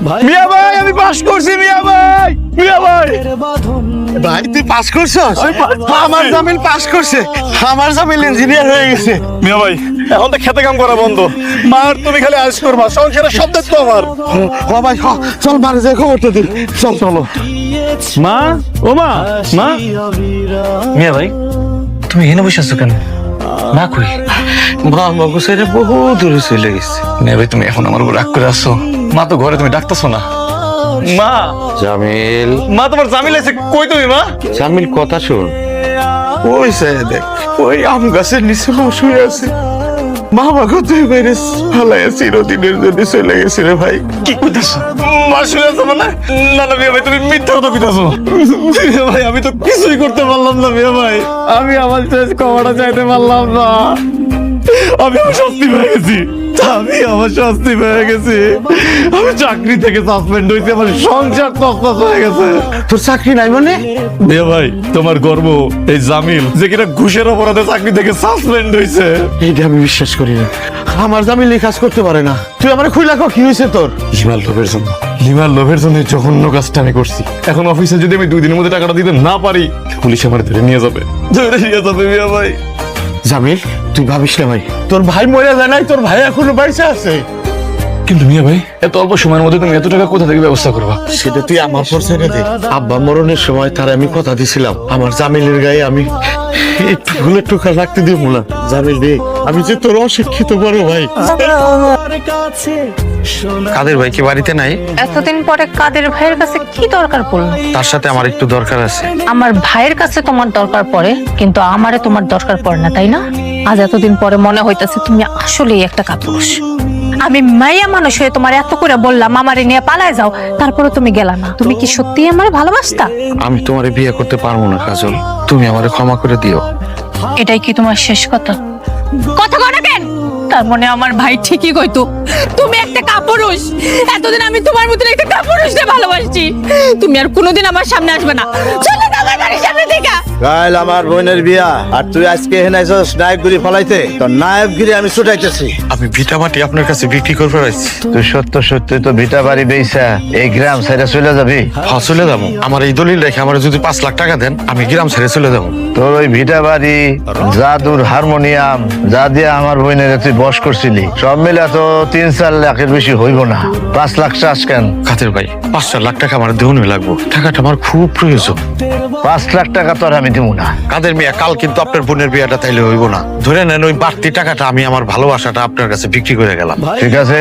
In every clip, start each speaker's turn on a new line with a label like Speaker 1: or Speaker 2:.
Speaker 1: মিয়া ভাই আমি পাস করছি মিয়া ভাই। মিয়া ভাই
Speaker 2: ভাই তুই পাস করছস? আমার জামিল পাস করছে, আমার জামিল ইঞ্জিনিয়ার হয়ে গেছে।
Speaker 1: মিয়া ভাই এখন তো খেতে কাম করা বন্ধ, মার তুমি খালি আজ করবা, সংসারের সব দায়িত্ব আমার।
Speaker 2: ও ভাই চল মারে যে খবরটা দিন, চল চলো।
Speaker 1: মা ও মা, মা। মিয়া ভাই তুমি এখানে বসে আছো কেন? মা কই?
Speaker 2: মা মগু ছেড়ে বহু দূরে চলে গেছে।
Speaker 1: মিয়া ভাই তুমি এখন আমার উপর রাগ করে আসছো? মা তো ঘরে, তুমি ডাকতেছো না। মা
Speaker 2: জামিল,
Speaker 1: মা তোমার জামিল আছে কই? তুমি মা
Speaker 2: জামিল কথা শোন। ওই সাইড দেখ, ওই আম গাছের নিচে শুয়ে আছে। মা বাবা তুই বাইরে ফালাই চিরদিনের জন্য চলে গেছে রে ভাই।
Speaker 1: কি কইতাছো? মা শুয়ে আছে মানে? না না মিয়া ভাই তুমি মিথ্যা কথা কইতাছো। মিয়া ভাই আমি তো কিছুই করতে পারলাম না মিয়া ভাই, আমি আমার শেষ ক্ষমাটা চাইতে পারলাম না। আমি শাস্তি পেয়ে গেছি, আমার শাস্তি পেয়ে গেছি। আমি চাকরি থেকে সাসপেন্ড হয়েছি, আমার সংসার তছনছ হয়ে গেছে।
Speaker 2: তোর চাকরি নাই মানে?
Speaker 1: মিয়া ভাই তোমার গর্ব এই জামিল যে কিনা ঘুষের অপরাধে চাকরি থেকে সাসপেন্ড হয়েছে।
Speaker 2: এইটা আমি বিশ্বাস করি না। আমার জামিল এই কাজ করতে পারে না। তুই আমার খুইলা কি হয়েছে তোর?
Speaker 1: লিমার লোভের জন্য, লিমার লোভের জন্য এই জঘন্য কাজটা আমি করছি। এখন অফিসে যদি আমি 2 দিনের মধ্যে টাকাটা দিতে না পারি, পুলিশ আমার ধরে নিয়ে যাবে, ধরে নিয়ে যাবে মিয়া ভাই।
Speaker 2: জামিল তুই ভাবিস না ভাই, তোর ভাই মরে যায় নাই, তোর ভাই এখনো বাইসা আছে।
Speaker 1: কিন্তু মিয়া ভাই এত অল্প সময়ের মধ্যে তুমি এত টাকা কোথা থেকে ব্যবস্থা করবা?
Speaker 2: সেটা তুই আমার পর ছেড়ে দে। আব্বা মরণের সময় তার আমি কথা দিছিলাম, আমার জামিলের গায়ে আমি একটু ভুলে টোকা রাখতে দিব না। জামিল রে, আমি যে তোর অশিক্ষিত বড় ভাই। কাদের ভাই কি বাড়িতে নাই?
Speaker 3: এতদিন পরে কাদের ভাইয়ের কাছে কি দরকার পড়লো?
Speaker 2: তার সাথে আমার একটু দরকার আছে।
Speaker 3: আমার ভাইয়ের কাছে তোমার দরকার পড়ে, কিন্তু আমারে তোমার দরকার পড়ে না, তাই না? আজ এতদিন পরে মনে হইতাছে তুমি আসলেই একটা কাপুরুষ। আমি মাইয়া মানুষ হয়ে তোমার এত করে বললাম আমারে নিয়ে পালায় যাও, তারপরে তুমি গেলা না। তুমি কি সত্যি আমারে ভালোবাসতা?
Speaker 2: আমি তোমারে বিয়ে করতে পারবো না কাজল, তুমি আমারে ক্ষমা করে দিও।
Speaker 3: এটাই কি তোমার শেষ কথা? কথা কও না কেন? তার মানে আমার ভাই ঠিকই কইতো, তুমি একটা কাপুরুষ। এতদিন আমি তোমার মতন একটা কাপুরুষকে ভালোবাসছি। তুমি আর কোনোদিন আমার সামনে আসবে না। চলে যাও আমার বাড়ির সামনে থেকে।
Speaker 4: কাল আমার বোনের বিয়া, আর তুই আজকে এখানে আইছস নায়কগিরি ফলাইতে। তো নায়কগিরি আমি ছুটাইতেছি।
Speaker 2: আমি ভিটা মাটি আপনার কাছে বিক্রি করতে পারছি।
Speaker 4: তুই সত্যি তো ভিটা বাড়ি বেইছা এই গ্রাম ছেড়ে চলে যাবি?
Speaker 2: হ্যাঁ চলে যাবো। আমার এই দলিল রেখে আমার যদি 5 লাখ টাকা দেন, আমি গ্রাম ছেড়ে চলে যাবো।
Speaker 4: তোর ওই ভিটা বাড়ি, জাদুর হারমোনিয়াম যা দিয়ে আমার বোনের তুই বস করছিলি, সব মিলে তো 3-4 লাখের বেশি হইব না। 5 লাখ চাস কেন?
Speaker 2: কাদের ভাই 5-4 লাখ টাকা আমার দেউনে লাগবো, টাকাটা আমার খুব প্রয়োজন।
Speaker 4: 5 লাখ টাকা তোর আমি দিব না।
Speaker 2: কাদের মিয়া কাল কিন্তু আপনার বোনের বিয়াটা তাইলে হইব না। ধরে নেন ওই বাড়তি টাকাটা আমি আমার ভালোবাসাটা আপনার কাছে বিক্রি করে গেলাম।
Speaker 4: ঠিক আছে,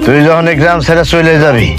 Speaker 4: তুই যখন এই গ্রাম ছেড়ে চলে যাবি,